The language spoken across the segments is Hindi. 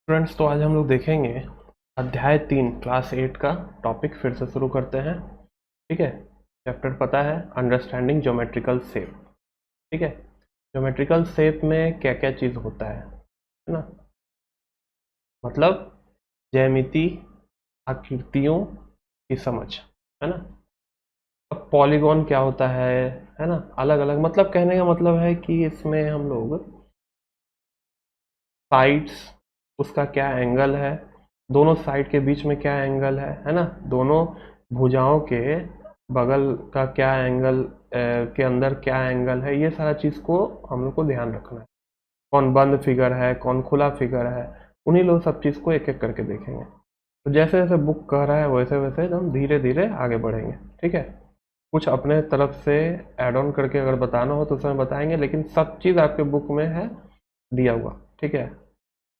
फ्रेंड्स, तो आज हम लोग देखेंगे अध्याय 3 क्लास 8 का टॉपिक फिर से शुरू करते हैं। ठीक है। चैप्टर पता है अंडरस्टैंडिंग ज्योमेट्रिकल शेप। ठीक है। ज्योमेट्रिकल शेप में क्या क्या चीज़ होता है ना, मतलब ज्यामिति आकृतियों की समझ, है ना। अब पॉलीगॉन क्या होता है ना, अलग अलग, मतलब कहने का मतलब है कि इसमें हम लोग साइड्स, उसका क्या एंगल है, दोनों साइड के बीच में क्या एंगल है ना, दोनों भुजाओं के बगल का क्या एंगल, के अंदर क्या एंगल है, ये सारा चीज़ को हम लोग को ध्यान रखना है। कौन बंद फिगर है, कौन खुला फिगर है, उन्हीं लोग सब चीज़ को एक एक करके देखेंगे। तो जैसे जैसे बुक कह रहा है वैसे वैसे हम धीरे धीरे आगे बढ़ेंगे। ठीक है। कुछ अपने तरफ से ऐड ऑन करके अगर बताना हो तो उसमें बताएंगे, लेकिन सब चीज़ आपके बुक में है दिया हुआ। ठीक है।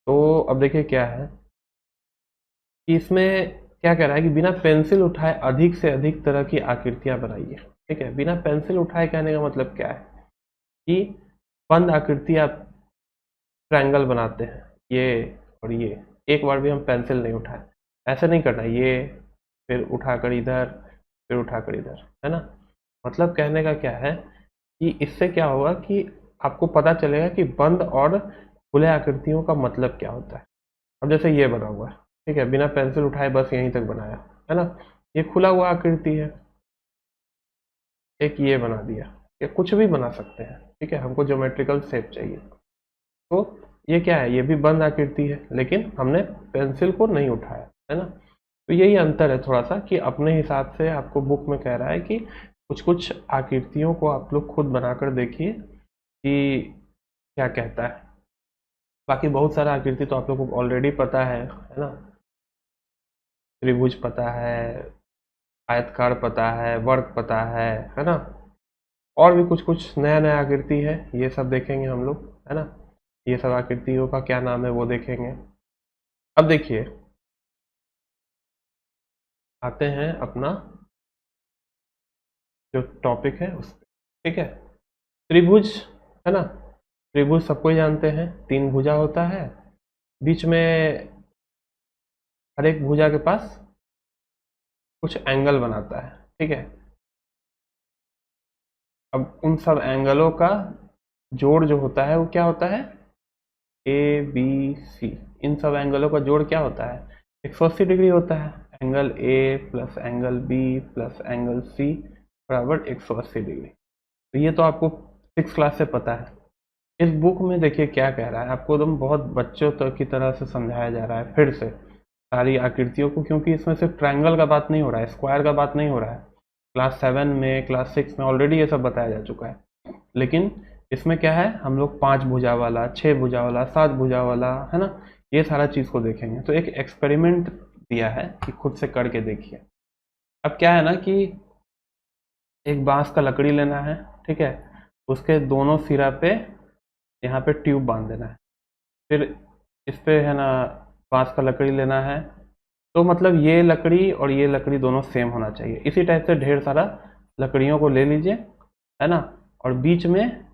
तो अब देखिए क्या है कि इसमें क्या कह रहा है कि बिना पेंसिल उठाए अधिक से अधिक तरह की आकृतियां बनाइए। ठीक है। बिना पेंसिल उठाए कहने का मतलब क्या है कि बंद आकृति आप ट्रायंगल बनाते हैं, ये और ये, एक बार भी हम पेंसिल नहीं उठाए, ऐसे नहीं करना, ये फिर उठाकर इधर, फिर उठाकर इधर, है ना। मतलब कहने का क्या है कि इससे क्या होगा कि आपको पता चलेगा कि बंद और खुले आकृतियों का मतलब क्या होता है। अब जैसे ये बना हुआ है, ठीक है, बिना पेंसिल उठाए बस यहीं तक बनाया, है ना। ये खुला हुआ आकृति है। एक ये बना दिया, या कुछ भी बना सकते हैं। ठीक है। हमको ज्योमेट्रिकल शेप चाहिए, तो ये क्या है, ये भी बंद आकृति है, लेकिन हमने पेंसिल को नहीं उठाया, है ना। तो यही अंतर है थोड़ा सा कि अपने हिसाब से आपको बुक में कह रहा है कि कुछ कुछ आकृतियों को आप लोग खुद बनाकर देखिए कि क्या कहता है। बाकी बहुत सारा आकृति तो आप लोग को ऑलरेडी पता है ना। त्रिभुज पता है, आयतकार पता है, वर्ग पता है ना। और भी कुछ कुछ नया नया आकृति है, ये सब देखेंगे हम लोग, है ना। ये सब आकृतियों का क्या नाम है वो देखेंगे। अब देखिए, आते हैं अपना जो टॉपिक है उस पे। ठीक है। त्रिभुज, है ना। त्रिभुज सबको ही जानते हैं, तीन भुजा होता है, बीच में हर एक भुजा के पास कुछ एंगल बनाता है। ठीक है। अब उन सब एंगलों का जोड़ जो होता है वो क्या होता है, ए बी सी। इन सब एंगलों का जोड़ क्या होता है, 180 डिग्री होता है। Angle A plus angle B plus angle C बराबर 180 डिग्री। तो ये तो आपको 6 क्लास से पता है। इस बुक में देखिए क्या कह रहा है, आपको एकदम बहुत बच्चों तक की तरह से समझाया जा रहा है फिर से सारी आकृतियों को, क्योंकि इसमें सिर्फ ट्रायंगल का बात नहीं हो रहा है, स्क्वायर का बात नहीं हो रहा है। क्लास 7 में, क्लास 6 में ऑलरेडी ये सब बताया जा चुका है। लेकिन इसमें क्या है, हम लोग 5 भुजा वाला, 6 भुजा वाला, 7 भुजा वाला, है ना, ये सारा चीज़ को देखेंगे। तो एक एक्सपेरिमेंट दिया है कि खुद से करके देखिए। अब क्या है ना कि एक बांस का लकड़ी लेना है, ठीक है, उसके दोनों सिरा पे यहाँ पे ट्यूब बांध देना है। फिर इस पे है ना बांस का लकड़ी लेना है, तो मतलब ये लकड़ी और ये लकड़ी दोनों सेम होना चाहिए। इसी टाइप से ढेर सारा लकड़ियों को ले लीजिए, है ना। और बीच में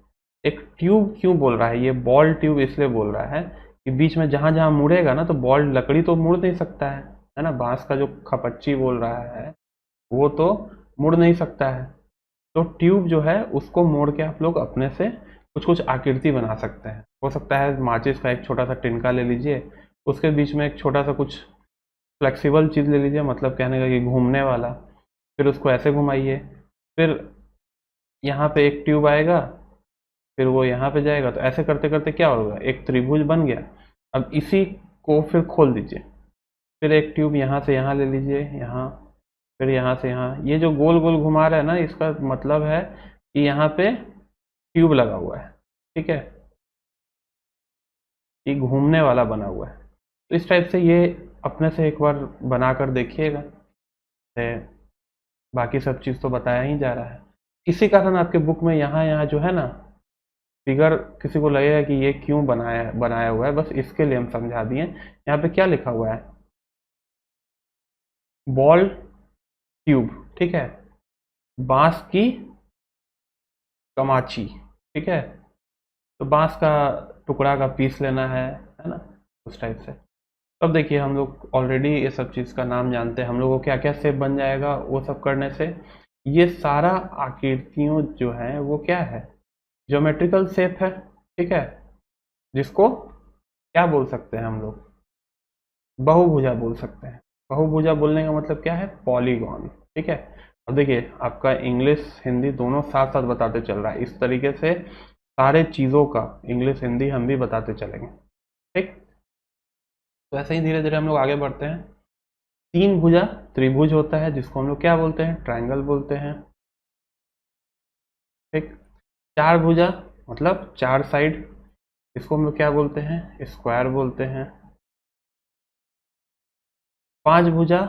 एक ट्यूब क्यों बोल रहा है, ये बॉल ट्यूब इसलिए बोल रहा है कि बीच में जहां जहां मुड़ेगा ना, तो बॉल लकड़ी तो मुड़ नहीं सकता है ना। बांस का जो खपच्ची बोल रहा है वो तो मुड़ नहीं सकता है। तो ट्यूब जो है उसको मोड़ के आप लोग अपने से कुछ कुछ आकृति बना सकते हैं। हो सकता है माचिस का एक छोटा सा टिनका ले लीजिए, उसके बीच में एक छोटा सा कुछ फ्लेक्सिबल चीज़ ले लीजिए, मतलब कहने का कि घूमने वाला, फिर उसको ऐसे घुमाइए, फिर यहाँ पे एक ट्यूब आएगा, फिर वो यहाँ पे जाएगा, तो ऐसे करते करते क्या होगा, एक त्रिभुज बन गया। अब इसी को फिर खोल दीजिए, फिर एक ट्यूब यहाँ से यहाँ ले लीजिए, यहाँ, फिर यहाँ से यहाँ, ये जो गोल गोल घुमा रहा है ना, इसका मतलब है कि यहाँ पे ट्यूब लगा हुआ है। ठीक है। ये घूमने वाला बना हुआ है। तो इस टाइप से ये अपने से एक बार बना कर देखिएगा। बाकी सब चीज़ तो बताया ही जा रहा है। इसी कारण आपके बुक में यहाँ यहाँ जो है ना फिगर, किसी को लगेगा कि ये क्यों बनाया बनाया हुआ है, बस इसके लिए हम समझा दिए। यहाँ पे क्या लिखा हुआ है, बॉल ट्यूब, ठीक है, बांस की कमाची, ठीक है। तो बांस का टुकड़ा का पीस लेना है ना, उस टाइप से। अब देखिए हम लोग ऑलरेडी ये सब चीज़ का नाम जानते हैं, हम लोगों को क्या क्या शेप बन जाएगा वो सब करने से। ये सारा आकृतियों जो है वो क्या है, ज्योमेट्रिकल शेप है, ठीक है, जिसको क्या बोल सकते हैं हम लोग, बहुभुजा बोल सकते हैं। बहुभुजा बोलने का मतलब क्या है, पॉलीगॉन, ठीक है। अब देखिए आपका इंग्लिश हिंदी दोनों साथ साथ बताते चल रहा है, इस तरीके से सारे चीज़ों का इंग्लिश हिंदी हम भी बताते चलेंगे, ठीक। तो ऐसे ही धीरे धीरे हम लोग आगे बढ़ते हैं। तीन भुजा त्रिभुज होता है, जिसको हम लोग क्या बोलते हैं, ट्रायंगल बोलते हैं, ठीक। चार भुजा मतलब चार साइड, इसको हम लोग क्या बोलते हैं, स्क्वायर बोलते हैं। पांच भुजा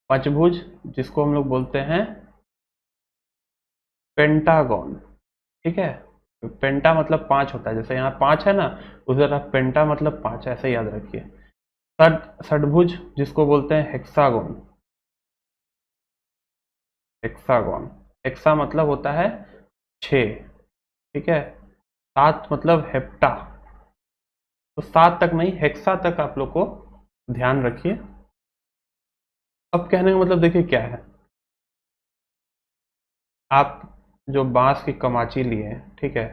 पंचभुज, जिसको हम लोग बोलते हैं पेंटागन, ठीक है। पेंटा मतलब पांच होता है, जैसे यहाँ पांच है ना, उस तरह पेंटा मतलब पांच, ऐसे याद रखिए। षटभुज जिसको बोलते हैं हेक्सागोन, हेक्सागोन, हेक्सा मतलब होता है छः, ठीक है। सात मतलब हेप्टा, तो सात तक नहीं हेक्सा तक आप लोग को ध्यान रखिए। अब कहने का मतलब देखिए क्या है, आप जो बांस की कमाची लिए, ठीक है,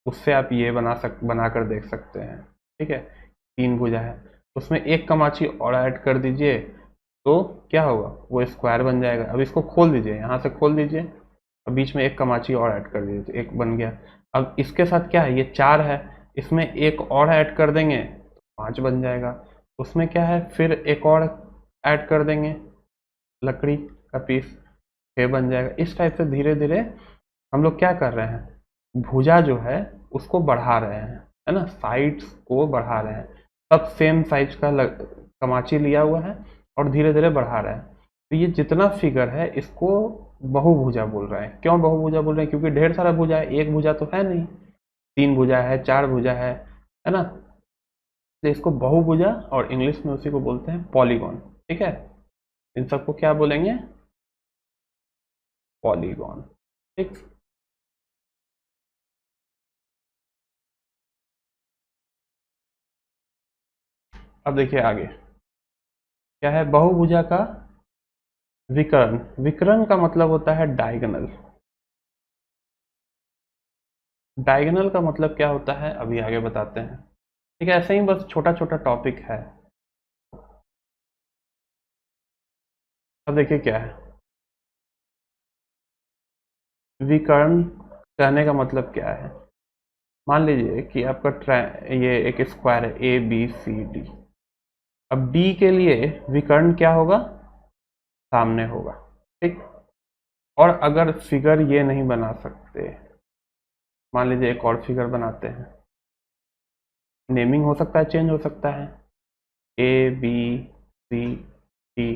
उससे आप ये बना कर देख सकते हैं, ठीक है। तीन भुजा है, उसमें एक कमाची और ऐड कर दीजिए, तो क्या होगा, वो स्क्वायर बन जाएगा। अब इसको खोल दीजिए, यहाँ से खोल दीजिए, अब बीच में एक कमाची और ऐड कर दीजिए, तो एक बन गया। अब इसके साथ क्या है, ये चार है, इसमें एक और ऐड कर देंगे तो पाँच बन जाएगा। उसमें क्या है, फिर एक और ऐड कर देंगे, लकड़ी का पीस, छः बन जाएगा। इस टाइप से धीरे धीरे हम लोग क्या कर रहे हैं, भुजा जो है उसको बढ़ा रहे हैं, है ना, साइड्स को बढ़ा रहे हैं। सब सेम साइज का कमाची लिया हुआ है और धीरे धीरे बढ़ा रहे हैं। तो ये जितना फिगर है इसको बहुभुजा बोल रहे हैं। क्यों बहुभुजा बोल रहे हैं, क्योंकि ढेर सारा भुजा है, एक भुजा तो है नहीं, तीन भुजा है, चार भुजा है ना। तो इसको बहुभुजा और इंग्लिश में उसी को बोलते हैं पॉलीगॉन, ठीक है। इन सबको क्या बोलेंगे, पॉलीगॉन, ठीक। अब देखिए आगे क्या है, बहुभुजा का विकर्ण। विकर्ण का मतलब होता है डायगोनल। डायगोनल का मतलब क्या होता है अभी आगे बताते हैं, ठीक है। ऐसे ही बस छोटा छोटा टॉपिक है। अब देखिए क्या है, विकर्ण कहने का मतलब क्या है, मान लीजिए कि आपका ये एक स्क्वायर है ए बी सी डी। अब डी के लिए विकर्ण क्या होगा, सामने होगा, ठीक। और अगर फिगर ये नहीं बना सकते, मान लीजिए एक और फिगर बनाते हैं, नेमिंग हो सकता है, चेंज हो सकता है, A B C D.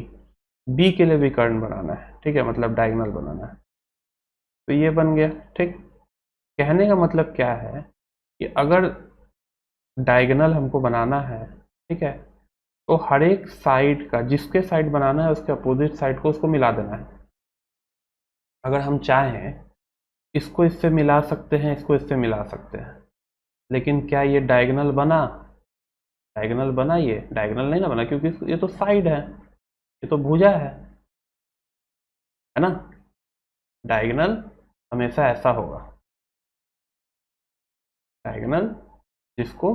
B के लिए विकर्ण बनाना है, ठीक है, मतलब डायगोनल बनाना है, तो ये बन गया, ठीक। कहने का मतलब क्या है कि अगर डायगोनल हमको बनाना है, ठीक है, तो हर एक साइड का, जिसके साइड बनाना है उसके अपोजिट साइड को उसको मिला देना है। अगर हम चाहें इसको इससे मिला सकते हैं, इसको इससे मिला सकते हैं, लेकिन क्या ये डायगोनल बना, डायगोनल बना, ये डायगोनल नहीं ना बना, क्योंकि ये तो साइड है, ये तो भुजा है ना। डायगोनल हमेशा ऐसा होगा, डायगोनल जिसको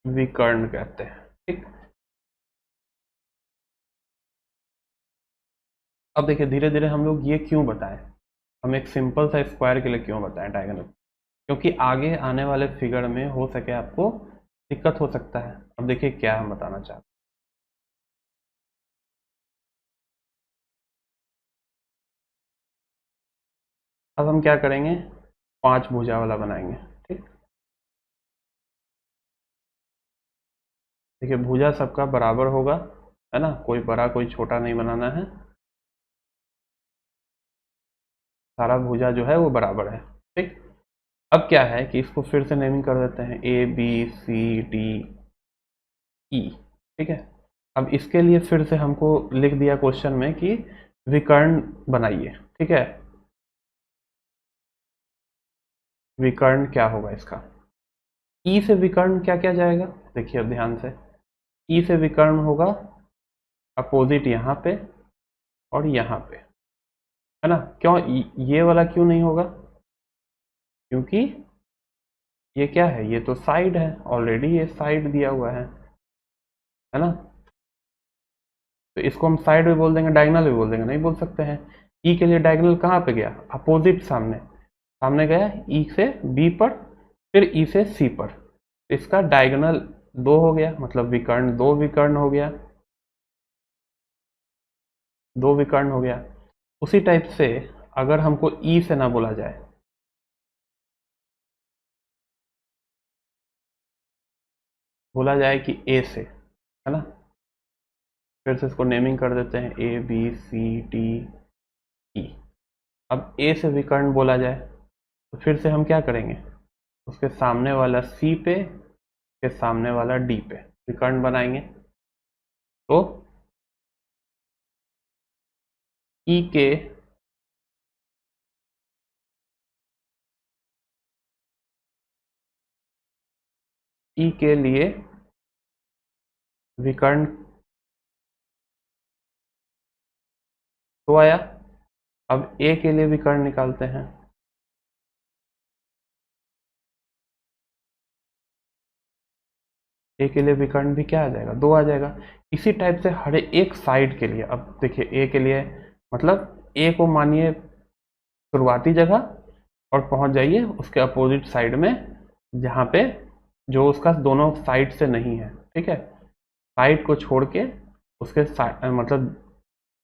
विकर्ण कहते हैं, ठीक। अब देखिए धीरे धीरे हम लोग ये क्यों बताएं, हम एक सिंपल सा स्क्वायर के लिए क्यों बताएं डायगोनल, क्योंकि आगे आने वाले फिगर में हो सके आपको दिक्कत हो सकता है। अब देखिए क्या हम बताना चाहते हैं, अब हम क्या करेंगे, पांच भुजा वाला बनाएंगे, ठीक। देखिए भुजा सबका बराबर होगा, है ना, कोई बड़ा कोई छोटा नहीं बनाना है, सारा भुजा जो है वो बराबर है, ठीक। अब क्या है कि इसको फिर से नेमिंग कर देते हैं, ए बी सी डी ई, ठीक है। अब इसके लिए फिर से हमको लिख दिया क्वेश्चन में कि विकर्ण बनाइए, ठीक है। विकर्ण क्या होगा इसका। ई से विकर्ण क्या क्या जाएगा, देखिए अब ध्यान से। ई से विकर्ण होगा अपोजिट यहाँ पे और यहाँ पे, है ना। क्यों ये वाला क्यों नहीं होगा, क्योंकि ये क्या है, ये तो साइड है, ऑलरेडी ये साइड दिया हुआ है ना। तो इसको हम साइड भी बोल देंगे, डायगोनल भी बोल देंगे, नहीं बोल सकते हैं। ई के लिए डायगोनल कहाँ पे गया, अपोजिट सामने, सामने गया ई से बी पर, फिर ई से सी पर। इसका डायगोनल 2 हो गया, मतलब विकर्ण 2 विकर्ण हो गया, 2 विकर्ण हो गया। उसी टाइप से अगर हमको ई से ना बोला जाए, बोला जाए कि ए से, है ना। फिर से इसको नेमिंग कर देते हैं, ए बी सी डी ई। अब ए से विकर्ण बोला जाए तो फिर से हम क्या करेंगे, उसके सामने वाला सी पे, के सामने वाला डी पे विकर्ण बनाएंगे। तो ई के ई के लिए विकर्ण तो आया। अब ए के लिए विकर्ण निकालते हैं। ए के लिए विकर्ण भी क्या आ जाएगा, 2 आ जाएगा। इसी टाइप से हर एक साइड के लिए, अब देखिए ए के लिए मतलब ए को मानिए शुरुआती जगह और पहुंच जाइए उसके अपोजिट साइड में, जहाँ पे जो उसका दोनों साइड से नहीं है, ठीक है। साइड को छोड़ के उसके मतलब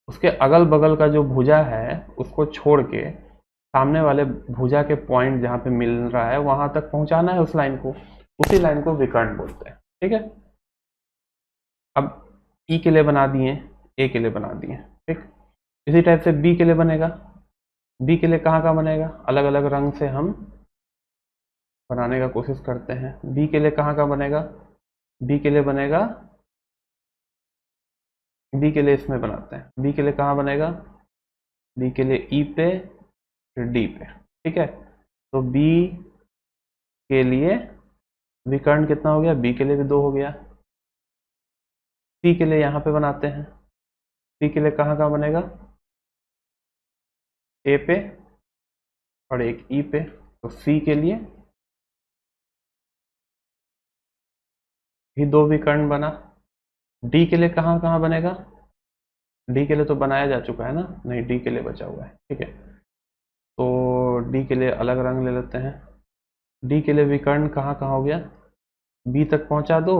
उसके अगल बगल का जो भुजा है उसको छोड़ के सामने वाले भुजा के पॉइंट जहाँ पे मिल रहा है वहां तक पहुंचाना है उस लाइन को, उसी लाइन को विकर्ण बोलते हैं, ठीक है। अब ई के लिए बना दिए, ए के लिए बना दिए, ठीक। इसी टाइप से बी के लिए बनेगा। बी के लिए कहाँ कहाँ बनेगा, अलग अलग रंग से हम बनाने का कोशिश करते हैं। बी के लिए कहाँ कहाँ बनेगा, बी के लिए बनेगा, बी के लिए इसमें बनाते हैं। बी के लिए कहाँ बनेगा, बी के लिए ई पे फिर डी पे, ठीक है। तो बी के लिए विकर्ण कितना हो गया, बी के लिए भी 2 हो गया। सी के लिए यहाँ पे बनाते हैं। सी के लिए कहाँ कहाँ बनेगा, ए पे और एक ई पे। तो सी के लिए भी 2 विकर्ण बना। डी के लिए कहाँ कहाँ बनेगा, डी के लिए तो बनाया जा चुका है ना, नहीं डी के लिए बचा हुआ है, ठीक है। तो डी के लिए अलग रंग ले लेते हैं। डी के लिए विकर्ण कहाँ कहाँ हो गया, बी तक पहुंचा दो,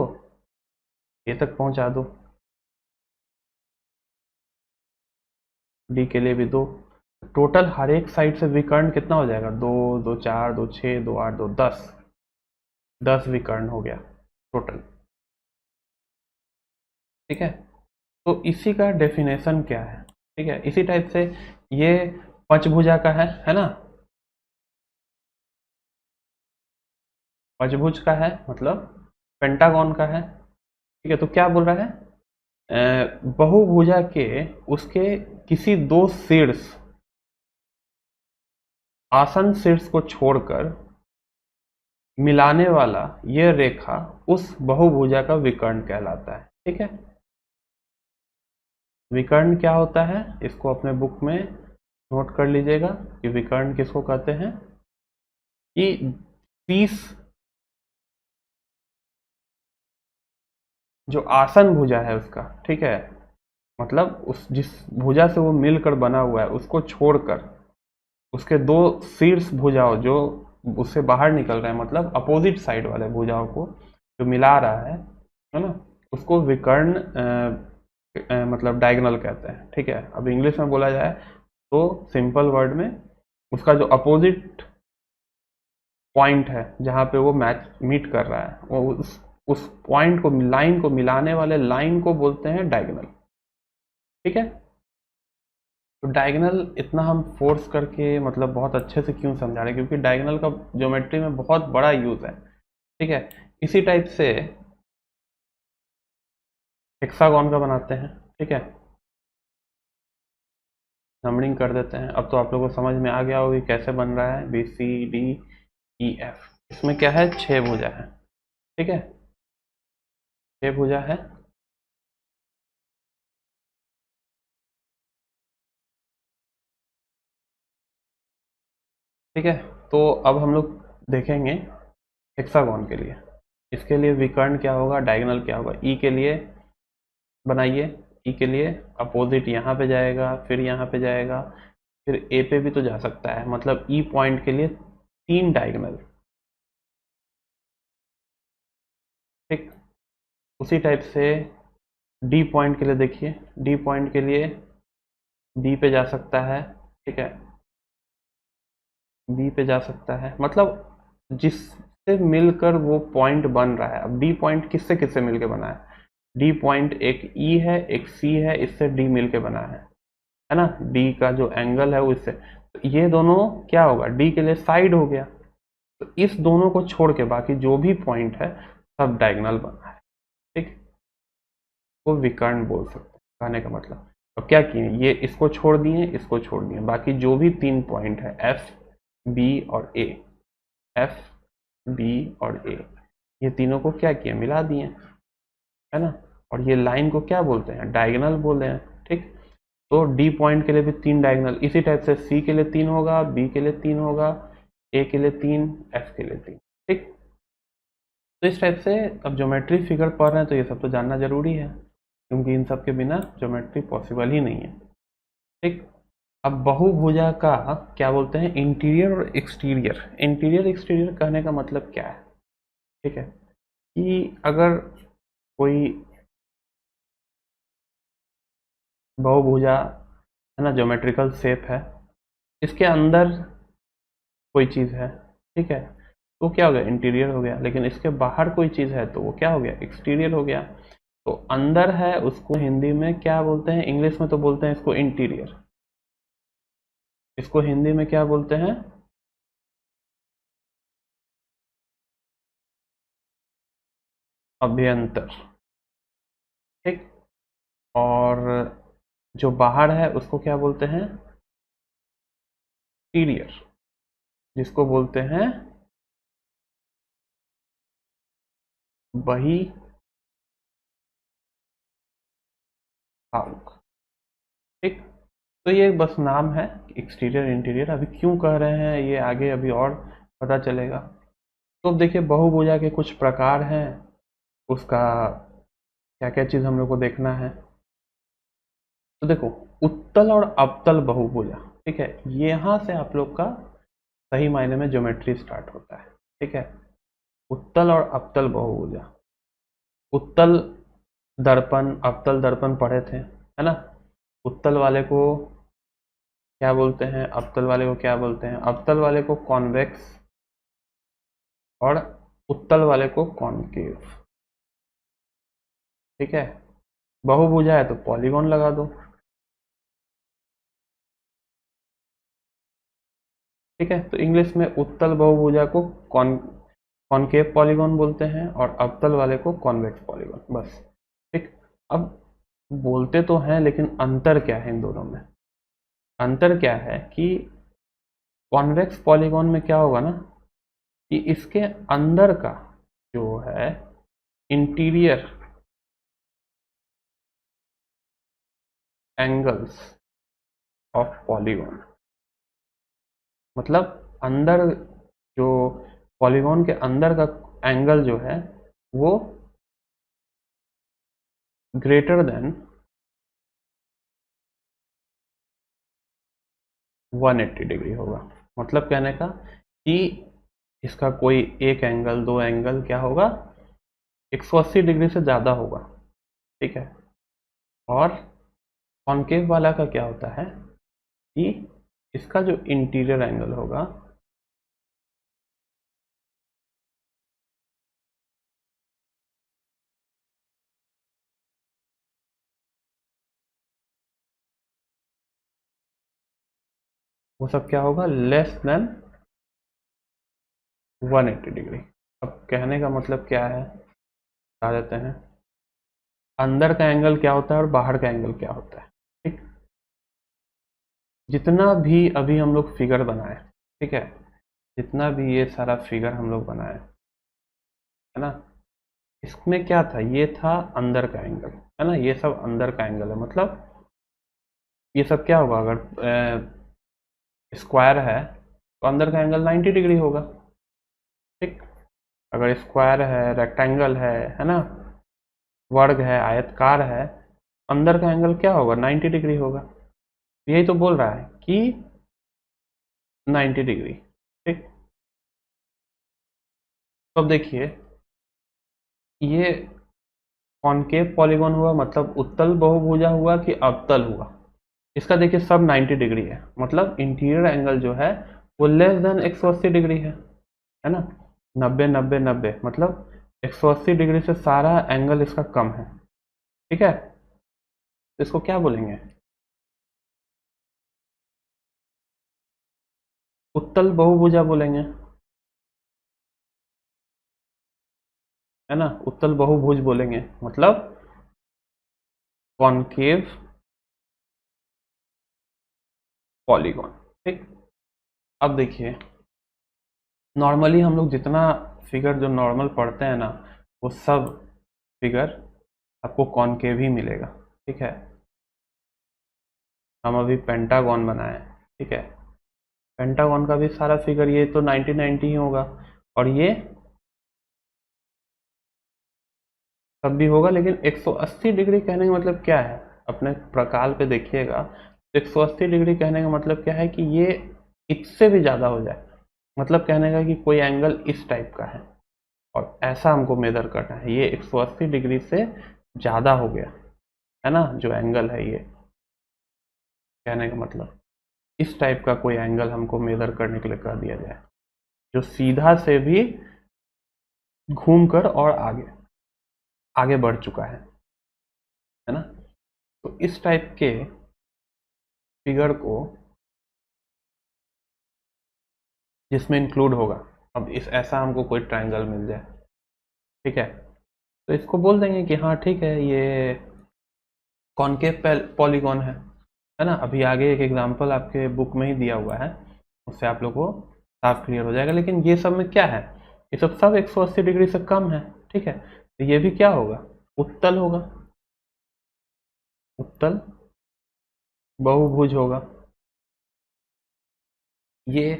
ए तक पहुंचा दो। डी के लिए भी 2। टोटल हर एक साइड से विकर्ण कितना हो जाएगा, 2 2 4 2 6 2 8 2 10, 10 विकर्ण हो गया टोटल, ठीक है। तो इसी का डेफिनेशन क्या है, ठीक है। इसी टाइप से ये पंचभुजा का है ना। पंचभुज का है मतलब पेंटागन का है, ठीक है। तो क्या बोल रहा है, बहुभुजा के उसके किसी 2 शीर्ष, आसन शीर्ष को छोड़कर मिलाने वाला यह रेखा उस बहुभुजा का विकर्ण कहलाता है, ठीक है। विकर्ण क्या होता है, इसको अपने बुक में नोट कर लीजिएगा कि विकर्ण किसको कहते हैं, कि 30 जो आसन भुजा है उसका, ठीक है, मतलब उस जिस भुजा से वो मिलकर बना हुआ है उसको छोड़कर उसके 2 शीर्ष भुजाओं जो उससे बाहर निकल रहे हैं, मतलब अपोजिट साइड वाले भुजाओं को जो मिला रहा है ना, उसको विकर्ण मतलब डायगोनल कहते हैं, ठीक है। अब इंग्लिश में बोला जाए तो सिंपल वर्ड में उसका जो अपोजिट पॉइंट है जहाँ पे वो मैच मीट कर रहा है, वो उस पॉइंट को, लाइन को मिलाने वाले लाइन को बोलते हैं डायगोनल, ठीक है। तो डायगोनल इतना हम फोर्स करके मतलब बहुत अच्छे से क्यों समझा रहे हैं, क्योंकि डायगोनल का ज्योमेट्री में बहुत बड़ा यूज है, ठीक है। इसी टाइप से हेक्सागोन का बनाते हैं, ठीक है। नंबरिंग कर देते हैं। अब तो आप लोगों को समझ में आ गया होगा कि कैसे बन रहा है, B C D E F. इसमें क्या है, 6 भुजा है, ठीक है, 6 भुजा है। ठीक है, तो अब हम लोग देखेंगे हेक्सागोन के लिए। इसके लिए विकर्ण क्या होगा, डायगोनल क्या होगा। ई के लिए बनाइए, ई के लिए अपोजिट यहाँ पे जाएगा, फिर यहाँ पे जाएगा, फिर ए पे भी तो जा सकता है, मतलब ई पॉइंट के लिए 3 डायगोनल। ठीक, उसी टाइप से डी पॉइंट के लिए देखिए, डी पॉइंट के लिए बी पे जा सकता है, ठीक है, बी पे जा सकता है, मतलब जिससे मिलकर वो पॉइंट बन रहा है। अब डी पॉइंट किससे किससे मिलकर बना है, डी पॉइंट एक ई है एक सी है, इससे डी मिलके बना है ना, डी का जो एंगल है वो इससे, तो ये दोनों क्या होगा, डी के लिए साइड हो गया। तो इस दोनों को छोड़ के बाकी जो भी पॉइंट है सब डायगोनल बना है। ठीक, वो विकर्ण बोल सकते हैं, कहने का मतलब। अब क्या किए, ये इसको छोड़ दिए, इसको छोड़ दिए, बाकी जो भी 3 पॉइंट है एफ बी और ए, एफ बी और ए, ये तीनों को क्या किए, मिला दिए, है ना। और ये लाइन को क्या बोलते हैं, डायगोनल बोलते हैं। ठीक, तो डी पॉइंट के लिए भी 3 डायगोनल, इसी टाइप से सी के लिए 3 होगा, बी के लिए 3 होगा, ए के लिए 3, एफ के लिए 3। ठीक, तो इस टाइप से अब ज्योमेट्री फिगर पढ़ रहे हैं तो ये सब तो जानना जरूरी है, क्योंकि इन सब के बिना ज्योमेट्री पॉसिबल ही नहीं है। ठीक, अब बहुभुजा का क्या बोलते हैं, इंटीरियर और एक्सटीरियर। इंटीरियर एक्सटीरियर कहने का मतलब क्या है, ठीक है, कि अगर कोई बहुभुजा है ना, ज्योमेट्रिकल शेप है, इसके अंदर कोई चीज़ है, ठीक है, तो क्या हो गया, इंटीरियर हो गया। लेकिन इसके बाहर कोई चीज़ है तो वो क्या हो गया, एक्सटीरियर हो गया। तो अंदर है उसको हिंदी में क्या बोलते हैं, इंग्लिश में तो बोलते हैं इसको इंटीरियर, इसको हिंदी में क्या बोलते हैं, अभ्यंतर। ठीक, और जो बाहर है उसको क्या बोलते हैं, एक्सटीरियर, जिसको बोलते हैं बही भाग। ठीक, तो ये बस नाम है एक्सटीरियर इंटीरियर, अभी क्यों कह रहे हैं ये आगे अभी और पता चलेगा। तो अब देखिए बहुभुजा के कुछ प्रकार हैं, उसका क्या क्या चीज़ हम लोग को देखना है। तो देखो, उत्तल और अवतल बहुभुजा, ठीक है, यहाँ से आप लोग का सही मायने में ज्योमेट्री स्टार्ट होता है। ठीक है, उत्तल और अवतल बहुभुजा, उत्तल दर्पण अवतल दर्पण पढ़े थे, है ना। उत्तल वाले को क्या बोलते हैं, अवतल वाले को क्या बोलते हैं, अवतल वाले को कॉन्वेक्स और उत्तल वाले को कॉनकेव। ठीक है, बहुभुजा है तो पॉलीगॉन लगा दो। ठीक है, तो इंग्लिश में उत्तल बहुभुजा को कॉनकेव पॉलीगॉन बोलते हैं और अवतल वाले को कॉन्वेक्स पॉलीगॉन, बस। ठीक, अब बोलते तो हैं लेकिन अंतर क्या है इन दोनों में, अंतर क्या है कि कॉन्वेक्स पॉलीगॉन में क्या होगा ना, कि इसके अंदर का जो है इंटीरियर एंगल्स ऑफ पॉलीगॉन, मतलब अंदर जो पॉलीगॉन के अंदर का एंगल जो है वो ग्रेटर देन 180 डिग्री होगा। मतलब कहने का कि इसका कोई एक एंगल दो एंगल क्या होगा, 180 डिग्री से ज़्यादा होगा। ठीक है, और कॉनकेव वाला का क्या होता है कि इसका जो इंटीरियर एंगल होगा वो सब क्या होगा, लेस देन 180 डिग्री। अब कहने का मतलब क्या है, बता देते हैं, अंदर का एंगल क्या होता है और बाहर का एंगल क्या होता है। ठीक, जितना भी अभी हम लोग फिगर बनाए, ठीक है, जितना भी ये सारा फिगर हम लोग बनाए है ना, इसमें क्या था, ये था अंदर का एंगल है ना, ये सब अंदर का एंगल है, मतलब ये सब क्या होगा, अगर स्क्वायर है तो अंदर का एंगल 90 डिग्री होगा। ठीक, अगर स्क्वायर है, रेक्टेंगल है ना, वर्ग है, आयतकार है, अंदर का एंगल क्या होगा, 90 डिग्री होगा। यही तो बोल रहा है कि 90 डिग्री। ठीक, तो अब देखिए, ये कॉनकेव पॉलीगॉन हुआ, मतलब उत्तल बहुभुजा हुआ कि अवतल हुआ। इसका देखिए सब 90 डिग्री है, मतलब इंटीरियर एंगल जो है वो लेस देन 180 डिग्री है ना। 90 90 90 मतलब 180 डिग्री से सारा एंगल इसका कम है। ठीक है, तो इसको क्या बोलेंगे, उत्तल बहुभुजा बोलेंगे, है ना, उत्तल बहुभुज बोलेंगे, मतलब कॉनकेव पॉलीगॉन। ठीक, अब देखिए, नॉर्मली हम लोग जितना फिगर जो नॉर्मल पढ़ते हैं ना, वो सब फिगर आपको कॉनकेव ही मिलेगा। ठीक है, हम अभी पेंटागन बनाए, ठीक है, पेंटागन का भी सारा फिगर ये तो 90 90 ही होगा, और ये सब भी होगा, लेकिन 180 डिग्री कहने का मतलब क्या है, अपने प्रकाल पे देखिएगा, 180 डिग्री कहने का मतलब क्या है कि ये इससे भी ज़्यादा हो जाए, मतलब कहने का कि कोई एंगल इस टाइप का है और ऐसा हमको मेजर करना है, ये 180 डिग्री से ज़्यादा हो गया है ना, जो एंगल है ये, कहने का मतलब इस टाइप का कोई एंगल हमको मेजर करने के लिए कह दिया जाए, जो सीधा से भी घूम कर और आगे आगे बढ़ चुका है ना। तो इस टाइप के फिगर को जिसमें इंक्लूड होगा, अब इस ऐसा हमको कोई ट्रायंगल मिल जाए, ठीक है, तो इसको बोल देंगे कि हाँ ठीक है, ये कॉनकेव पॉलीगॉन है ना। अभी आगे एक एग्जांपल आपके बुक में ही दिया हुआ है, उससे आप लोग को साफ क्लियर हो जाएगा, लेकिन ये सब में क्या है, ये सब 180 डिग्री से कम है। ठीक है, तो ये भी क्या होगा, उत्तल होगा, उत्तल बहुभुज होगा। ये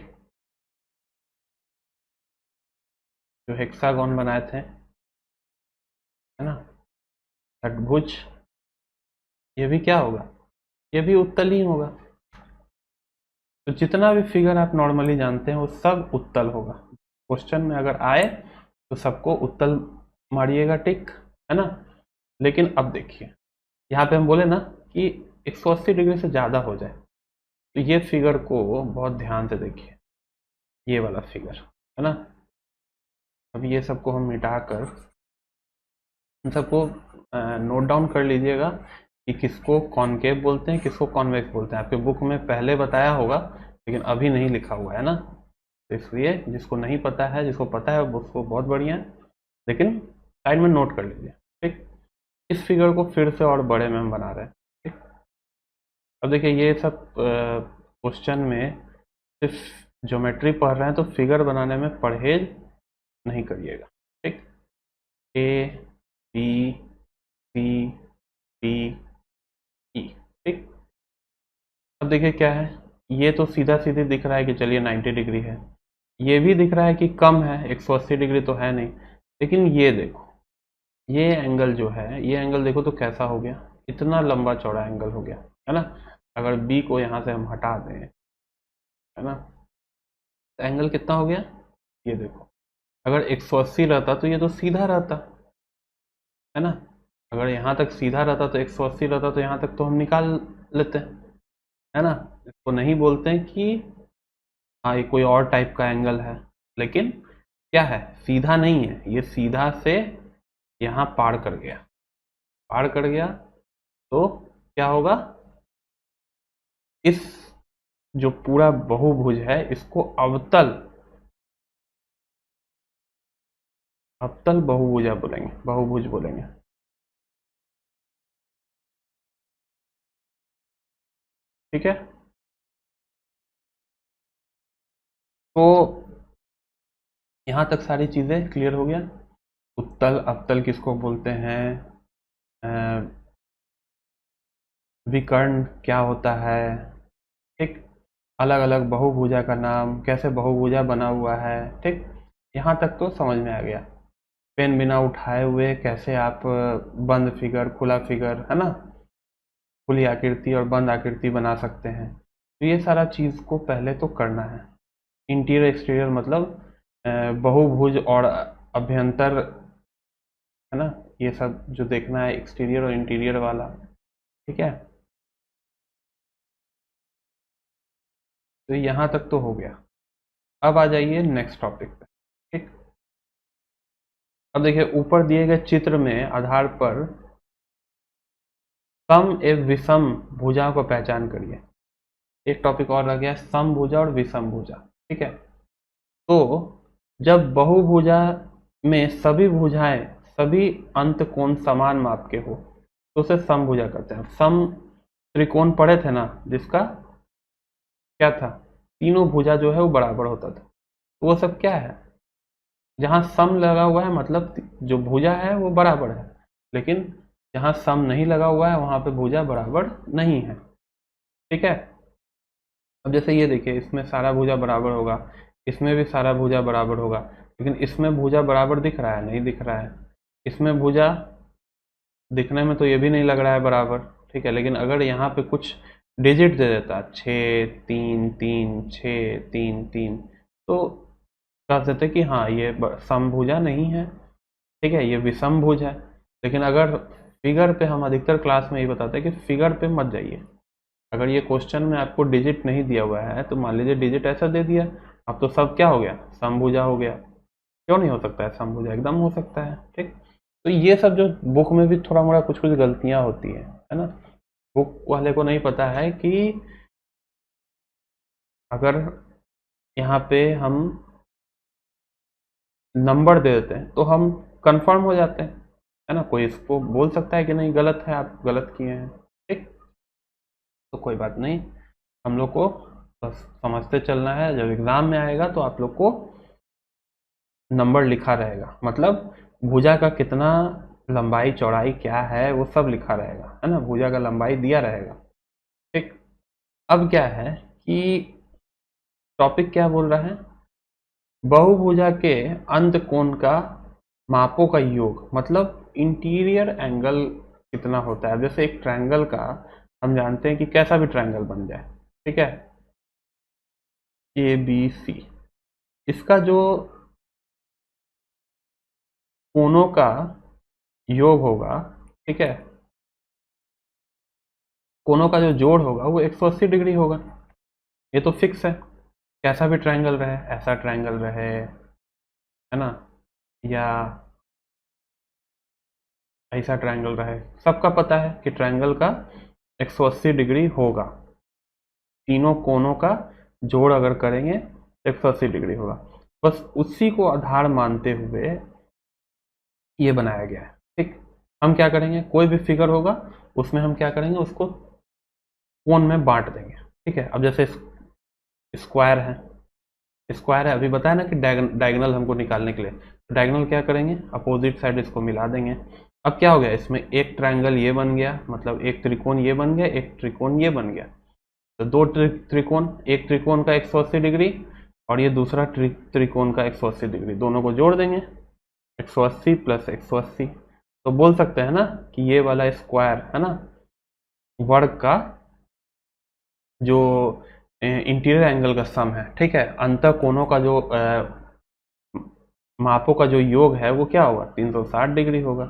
जो हेक्सागन बनाए थे, है ना, षटभुज, ये भी क्या होगा, ये भी उत्तल ही होगा। तो जितना भी फिगर आप नॉर्मली जानते हैं वो सब उत्तल होगा। क्वेश्चन में अगर आए तो सबको उत्तल मारिएगा टिक, है ना। लेकिन अब देखिए, यहाँ पे हम बोले ना कि 180 डिग्री से ज़्यादा हो जाए, तो ये फिगर को बहुत ध्यान से देखिए, ये वाला फिगर, है ना। अब ये सबको हम मिटाकर इन सबको नोट डाउन कर लीजिएगा कि किसको कॉनकेव बोलते हैं, किसको कॉन्वेक्स बोलते हैं। आपके बुक में पहले बताया होगा, लेकिन अभी नहीं लिखा हुआ है ना, तो इसलिए जिसको नहीं पता है, जिसको पता है उसको बहुत बढ़िया है, लेकिन साइड में नोट कर लीजिए। ठीक, इस फिगर को फिर से और बड़े में हम बना रहे हैं। ठीक, अब देखिए, ये सब क्वेश्चन में सिर्फ ज्योमेट्री पढ़ रहे हैं, तो फिगर बनाने में परहेज नहीं करिएगा। ठीक, ए बी सी डी ई। ठीक, अब देखिए क्या है, ये तो सीधा सीधे दिख रहा है कि चलिए 90 डिग्री है, ये भी दिख रहा है कि कम है, 180 डिग्री तो है नहीं, लेकिन ये देखो, ये एंगल जो है, ये एंगल देखो तो कैसा हो गया, इतना लंबा चौड़ा एंगल हो गया, है ना। अगर बी को यहाँ से हम हटा दें, है ना, तो एंगल कितना हो गया, ये देखो, अगर 180 रहता तो ये तो सीधा रहता, है ना। अगर यहाँ तक सीधा रहता तो 180 रहता, तो यहाँ तक तो हम निकाल लेते, है ना। इसको नहीं बोलते हैं कि हाँ ये कोई और टाइप का एंगल है, लेकिन क्या है, सीधा नहीं है, ये सीधा से यहाँ पार कर गया, पार कर गया, तो क्या होगा, इस जो पूरा बहुभुज है इसको अवतल अवतल बहुभुजा बोलेंगे, बहुभुज बोलेंगे। ठीक है, तो यहाँ तक सारी चीज़ें क्लियर हो गया। उत्तल अवतल किसको बोलते हैं, विकर्ण क्या होता है, ठीक, अलग अलग बहुभुजा का नाम, कैसे बहुभुजा बना हुआ है, ठीक, यहाँ तक तो समझ में आ गया। पेन बिना उठाए हुए कैसे आप बंद फिगर, खुला फिगर, है ना, खुली आकृति और बंद आकृति बना सकते हैं। तो ये सारा चीज़ को पहले तो करना है। इंटीरियर एक्सटीरियर मतलब बहुभुज और अभ्यंतर, है ना, ये सब जो देखना है, एक्सटीरियर और इंटीरियर वाला, ठीक है। तो यहाँ तक तो हो गया। अब आ जाइए नेक्स्ट टॉपिक पे, ठीक। अब देखिए ऊपर दिए गए चित्र में आधार पर सम एवं विषम भुजा को पहचान करिए। एक टॉपिक और रह गया, सम भुजा और विषम भुजा, ठीक है। तो जब बहुभुजा में सभी भुजाएं, सभी अंत कोण समान माप के हो तो उसे समभुजा कहते हैं। सम त्रिकोण पढ़े थे ना, जिसका क्या था, तीनों भुजा जो है वो बराबर होता था। तो वो सब क्या है, जहाँ सम लगा हुआ है मतलब जो भुजा है वो बराबर है, लेकिन जहाँ सम नहीं लगा हुआ है वहाँ पे भुजा बराबर नहीं है, ठीक है। अब जैसे ये देखिए, इसमें सारा भुजा बराबर होगा, इसमें भी सारा भुजा बराबर होगा, लेकिन इसमें भुजा बराबर दिख रहा है, नहीं दिख रहा है। इसमें भुजा दिखने में तो ये भी नहीं लग रहा है बराबर, ठीक है। लेकिन अगर यहाँ पे कुछ डिजिट दे देता, 6 3 3 6 3 3, तो कह देते कि हाँ ये समभुजा नहीं है, ठीक है, ये विषम भुज है। लेकिन अगर फिगर पे, हम अधिकतर क्लास में ये बताते हैं कि फिगर पे मत जाइए। अगर ये क्वेश्चन में आपको डिजिट नहीं दिया हुआ है तो मान लीजिए डिजिट ऐसा दे दिया, अब तो सब क्या हो गया, समभुजा हो गया। क्यों नहीं हो सकता है समभुजा, एकदम हो सकता है, ठीक। तो ये सब जो बुक में भी थोड़ा मोड़ा कुछ कुछ गलतियां होती है ना, बुक वाले को नहीं पता है कि अगर यहाँ पे हम नंबर दे देते हैं तो हम कंफर्म हो जाते हैं, है ना। कोई इसको बोल सकता है कि नहीं गलत है, आप गलत किए हैं, ठीक। तो कोई बात नहीं, हम लोग को बस समझते चलना है। जब एग्जाम में आएगा तो आप लोग को नंबर लिखा रहेगा, मतलब भुजा का कितना लंबाई चौड़ाई क्या है वो सब लिखा रहेगा, है ना, भुजा का लंबाई दिया रहेगा, ठीक। अब क्या है कि टॉपिक क्या बोल रहा है, बहुभुजा के अंत कोण का मापों का योग, मतलब इंटीरियर एंगल कितना होता है। जैसे एक ट्रायंगल का हम जानते हैं कि कैसा भी ट्रायंगल बन जाए, ठीक है, ए बी सी, इसका जो कोणों का योग होगा, ठीक है, कोनों का जो जोड़ होगा वो 180 डिग्री होगा। ये तो फिक्स है, कैसा भी ट्रायंगल रहे, ऐसा ट्रायंगल रहे, है ना, या ऐसा ट्रायंगल रहे, सबका पता है कि ट्रायंगल का 180 डिग्री होगा। तीनों कोनों का जोड़ अगर करेंगे 180 डिग्री होगा। बस उसी को आधार मानते हुए ये बनाया गया है, ठीक। हम क्या करेंगे, कोई भी फिगर होगा उसमें हम क्या करेंगे, उसको कोन में बांट देंगे, ठीक है। अब जैसे स्क्वायर है, स्क्वायर है, अभी बताया ना कि डायगोनल हमको निकालने के लिए, तो डायगोनल क्या करेंगे, अपोजिट साइड इसको मिला देंगे। अब क्या हो गया, इसमें एक ट्रायंगल ये बन गया, मतलब एक त्रिकोण ये बन गया, एक त्रिकोण ये बन गया। तो दो त्रिकोण, एक त्रिकोण का 180 डिग्री और ये दूसरा त्रिकोण का 180 डिग्री, दोनों को जोड़ देंगे, 180 प्लस 180। तो बोल सकते हैं ना कि ये वाला स्क्वायर, है ना, वर्ग का जो इंटीरियर एंगल का सम है, ठीक है, अंत कोणों का जो मापों का जो योग है वो क्या होगा, 360 डिग्री होगा,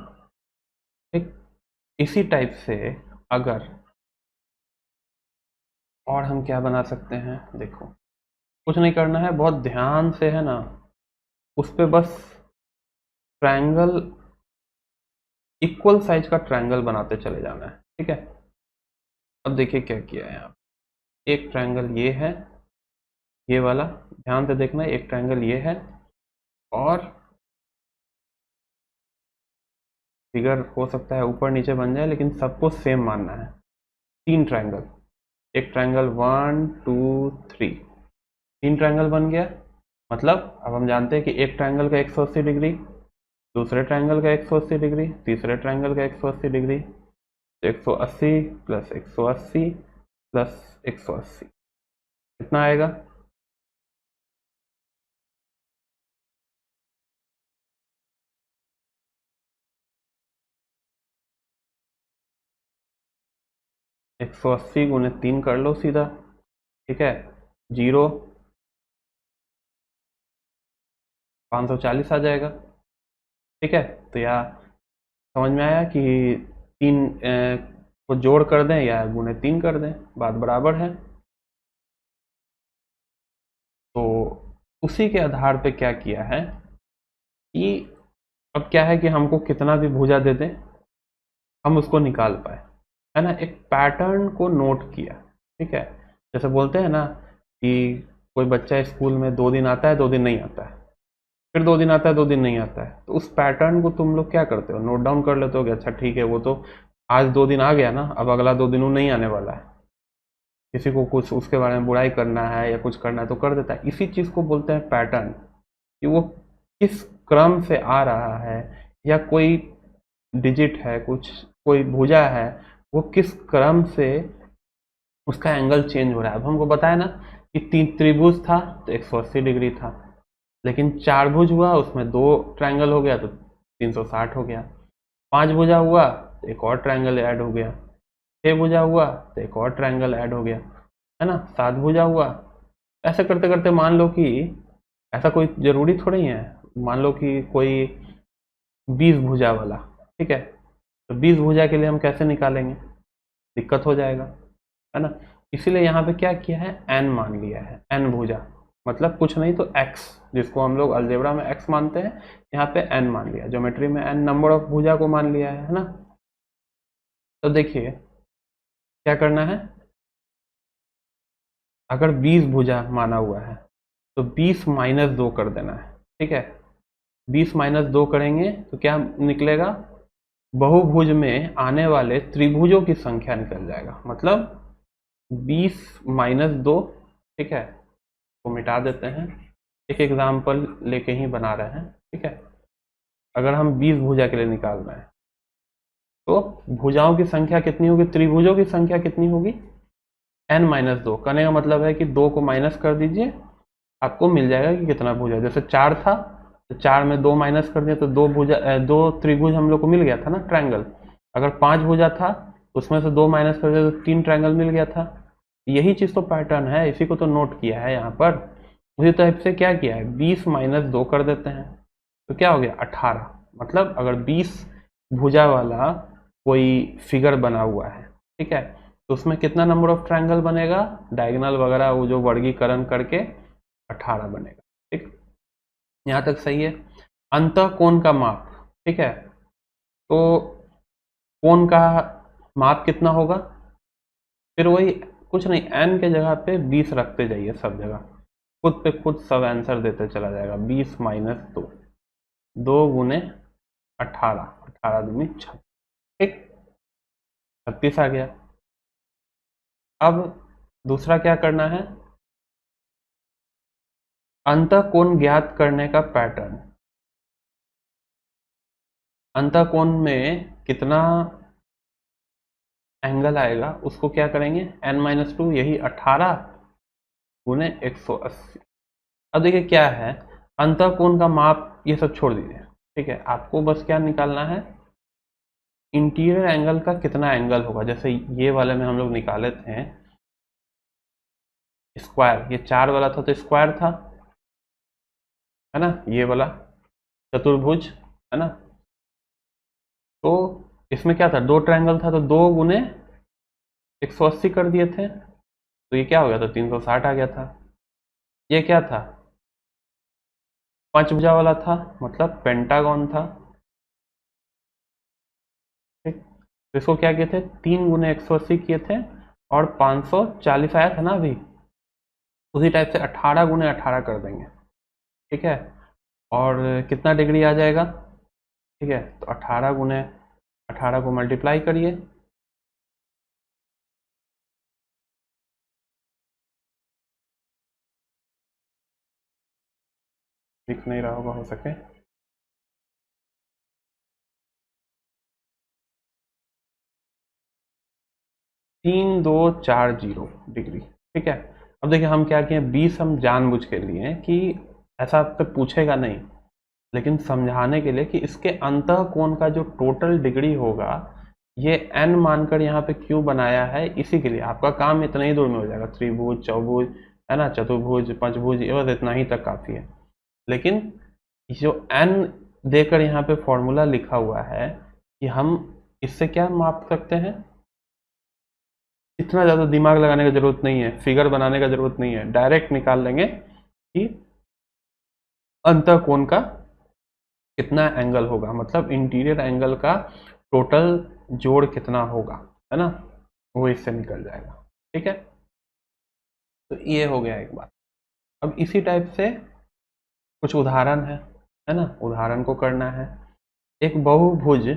ठीक। इसी टाइप से अगर और हम क्या बना सकते हैं, देखो कुछ नहीं करना है, बहुत ध्यान से, है ना, उस पे बस ट्रायंगल, इक्वल साइज का ट्रायंगल बनाते चले जाना है, ठीक है। अब देखिए क्या किया है यहाँ, एक ट्रायंगल ये है, ये वाला ध्यान से देखना, एक ट्रायंगल ये है, और फिगर हो सकता है ऊपर नीचे बन जाए लेकिन सबको सेम मानना है। तीन ट्रायंगल, एक ट्रायंगल 1 2 3, तीन ट्रायंगल बन गया। मतलब अब हम जानते हैं कि एक ट्रायंगल का 180 डिग्री, दूसरे ट्रायंगल का 180 डिग्री, तीसरे ट्रायंगल का 180 डिग्री, तो 180 प्लस 180 प्लस 180 कितना आएगा? 180 गुने 3 कर लो सीधा, ठीक है, 0 540 आ जाएगा, ठीक है। तो या समझ में आया कि तीन को जोड़ कर दें या गुने 3 कर दें, बात बराबर है। तो उसी के आधार पे क्या किया है कि अब क्या है कि हमको कितना भी भुजा दे दें हम उसको निकाल पाए, है ना, एक पैटर्न को नोट किया, ठीक है। जैसे बोलते हैं ना कि कोई बच्चा स्कूल में 2 दिन आता है 2 दिन नहीं आता है, फिर 2 दिन आता है 2 दिन नहीं आता है, तो उस पैटर्न को तुम लोग क्या करते हो, नोट डाउन कर लेते हो कि अच्छा ठीक है वो तो आज 2 दिन आ गया ना, अब अगला 2 दिन वो नहीं आने वाला है। किसी को कुछ उसके बारे में बुराई करना है या कुछ करना है तो कर देता है। इसी चीज़ को बोलते हैं पैटर्न, कि वो किस क्रम से आ रहा है, या कोई डिजिट है, कुछ कोई भुजा है, वो किस क्रम से उसका एंगल चेंज हो रहा है। अब हमको बताया ना कि तीन त्रिभुज था तो 180 डिग्री था, लेकिन चार भुज हुआ उसमें 2 ट्रायंगल हो गया तो 360 हो गया, 5 भुजा हुआ तो एक और ट्रायंगल ऐड हो गया, 6 भुजा हुआ तो एक और ट्रायंगल ऐड हो गया, है ना, 7 भुजा हुआ। ऐसे करते करते मान लो कि ऐसा कोई जरूरी थोड़ी है, मान लो कि कोई 20 भुजा वाला, ठीक है, तो 20 भुजा के लिए हम कैसे निकालेंगे, दिक्कत हो जाएगा, है ना। इसीलिए यहाँ पे क्या किया है, एन मान लिया है, एन भुजा, मतलब कुछ नहीं तो एक्स, जिसको हम लोग अलजेब्रा में एक्स मानते हैं, यहाँ पे एन मान लिया, ज्योमेट्री में एन नंबर ऑफ भुजा को मान लिया है ना। तो देखिए क्या करना है, अगर 20 भुजा माना हुआ है तो 20 - 2 कर देना है, ठीक है। 20 - 2 करेंगे तो क्या निकलेगा, बहुभुज में आने वाले त्रिभुजों की संख्या निकल जाएगा, मतलब 20 - 2, ठीक है, को मिटा देते हैं, एक एग्जाम्पल लेके ही बना रहे हैं, ठीक है। अगर हम 20 भुजा के लिए निकाल रहे हैं तो भुजाओं की संख्या कितनी होगी, त्रिभुजों की संख्या कितनी होगी, n - 2, करने का मतलब है कि 2 को माइनस कर दीजिए, आपको मिल जाएगा कि कितना भुजा, जैसे 4 था तो 4 में 2 माइनस कर दिया तो 2 त्रिभुज हम लोग को मिल गया था ना, ट्रायंगल। अगर 5 भुजा था तो उसमें से 2 माइनस कर दिया तो 3 ट्रायंगल मिल गया था। यही चीज तो पैटर्न है, इसी को तो नोट किया है यहाँ पर। उसी टाइप से क्या किया है, 20 - 2 कर देते हैं तो क्या हो गया, 18। मतलब अगर 20 भुजा वाला कोई फिगर बना हुआ है, ठीक है, तो उसमें कितना नंबर ऑफ ट्रायंगल बनेगा, डायगोनल वगैरह वो जो वर्गीकरण करके 18 बनेगा, ठीक। यहाँ तक सही है। अंतः कोण का माप, ठीक है, तो कोण का माप कितना होगा, फिर वही कुछ नहीं, एन के जगह पे 20 रखते जाइए सब जगह, खुद पे खुद सब आंसर देते चला जाएगा। 20 - 2, 2 गुने 18, 18 दूनी 36, ठीक, 36 आ गया। अब दूसरा क्या करना है, अंतः कोण ज्ञात करने का पैटर्न। अंतः कोण में कितना एंगल आएगा उसको क्या करेंगे, n - 2, यही 18 गुने 180। अब देखिए क्या है, अंतः कोण का माप ये सब छोड़ दीजिए, ठीक है, आपको बस क्या निकालना है, इंटीरियर एंगल का कितना एंगल होगा। जैसे ये वाले में हम लोग निकाले थे स्क्वायर, ये 4 वाला था तो स्क्वायर था, है ना, ये वाला चतुर्भुज, है ना। तो इसमें क्या था, 2 ट्रायंगल था तो 2 गुने 180 कर दिए थे, तो ये क्या हो गया था, 360 आ गया था। ये क्या था, 5 भुजा वाला था, मतलब पेंटागन था, ठीक। तो इसको क्या किए थे, 3 गुने 180 किए थे और 540 आया था ना अभी, उसी टाइप से 18 गुने 18 कर देंगे, ठीक है। और कितना डिग्री आ जाएगा, ठीक है, तो 18 गुने 18 को मल्टीप्लाई करिए, दिख नहीं रहा होगा, हो सके। 3240 डिग्री। ठीक है, अब देखिए हम क्या किए, 20 हम जानबूझ के लिए हैं कि ऐसा आपसे पूछेगा नहीं, लेकिन समझाने के लिए कि इसके अंतः कोण का जो टोटल डिग्री होगा ये n मानकर यहाँ पे क्यों बनाया है, इसी के लिए आपका काम इतना ही दूर में हो जाएगा। त्रिभुज, चौभुज, है ना, चतुर्भुज, पंचभुज, ये बस इतना ही तक काफी है। लेकिन जो n देकर यहाँ पे फॉर्मूला लिखा हुआ है कि हम इससे क्या माप सकते हैं, इतना ज़्यादा दिमाग लगाने की ज़रूरत नहीं है, फिगर बनाने का ज़रूरत नहीं है, डायरेक्ट निकाल लेंगे कि अंतः कोण का कितना एंगल होगा, मतलब इंटीरियर एंगल का टोटल जोड़ कितना होगा, है ना, वो इससे निकल जाएगा। ठीक है, तो ये हो गया एक बात। अब इसी टाइप से कुछ उदाहरण है ना, उदाहरण को करना है। एक बहुभुज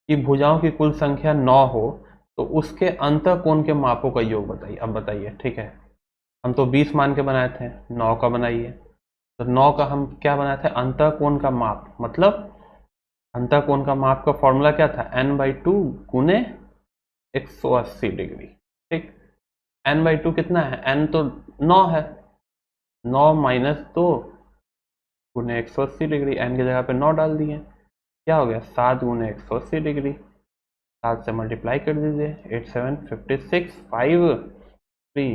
की भुजाओं की कुल संख्या 9 हो तो उसके अंतः कोण के मापों का योग बताइए। अब बताइए, ठीक है, हम तो 20 मान के बनाए थे, 9 का बनाइए। तो 9 का हम क्या बनाए थे, अंतः कोण का माप, मतलब अंतः कोण का माप का फॉर्मूला क्या था, n/2 गुने 180 डिग्री। ठीक, n/2 कितना है, n तो 9 है, 9 माइनस 2 गुने 180 डिग्री, n की जगह पे 9 डाल दिए, क्या हो गया, 7 गुने 180 डिग्री, 7 से मल्टीप्लाई कर दीजिए, 8 7 56 5 3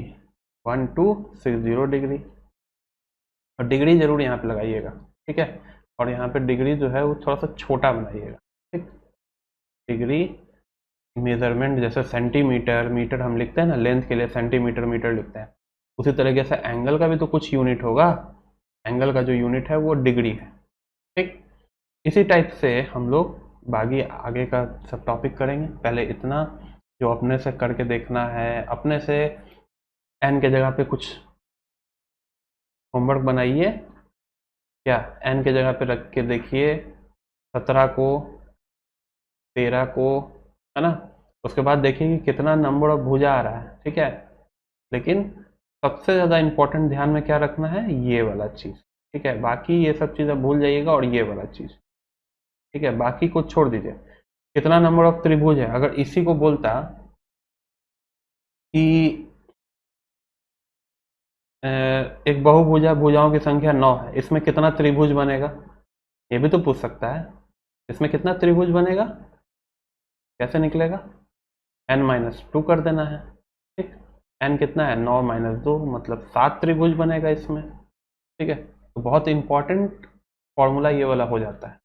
1 2 60 डिग्री। और डिग्री जरूर यहाँ पे लगाइएगा, ठीक है, और यहाँ पे डिग्री जो है वो थोड़ा सा छोटा बनाइएगा। ठीक, डिग्री मेजरमेंट जैसे सेंटीमीटर, मीटर हम लिखते हैं ना, लेंथ के लिए सेंटीमीटर मीटर लिखते हैं, उसी तरीके से एंगल का भी तो कुछ यूनिट होगा, एंगल का जो यूनिट है वो डिग्री है। ठीक, इसी टाइप से हम लोग बाकी आगे का सब टॉपिक करेंगे। पहले इतना जो अपने से करके देखना है, अपने से एन के जगह पे कुछ होमवर्क बनाइए, क्या एन के जगह पे रख के देखिए 17 को, 13 को, है ना, उसके बाद देखिए कि कितना नंबर ऑफ भुजा आ रहा है। ठीक है, लेकिन सबसे ज़्यादा इंपॉर्टेंट ध्यान में क्या रखना है, ये वाला चीज़। ठीक है, बाकी ये सब चीज़ आप भूल जाइएगा, और ये वाला चीज़, ठीक है, बाकी को छोड़ दीजिए। कितना नंबर ऑफ त्रिभुज है, अगर इसी को बोलता कि एक बहुभुजा भुजाओं की संख्या 9 है, इसमें कितना त्रिभुज बनेगा, ये भी तो पूछ सकता है, इसमें कितना त्रिभुज बनेगा, कैसे निकलेगा, n-2 कर देना है। ठीक, n कितना है, 9 माइनस 2, मतलब 7 त्रिभुज बनेगा इसमें। ठीक है, तो बहुत इंपॉर्टेंट फॉर्मूला ये वाला हो जाता है।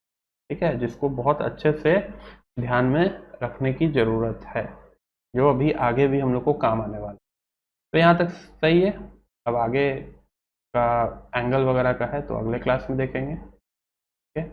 ठीक है, जिसको बहुत अच्छे से ध्यान में रखने की ज़रूरत है, जो अभी आगे भी हम लोग को काम आने वाला है। तो यहाँ तक सही है। अब आगे का एंगल वगैरह का है तो अगले क्लास में देखेंगे। ठीक है।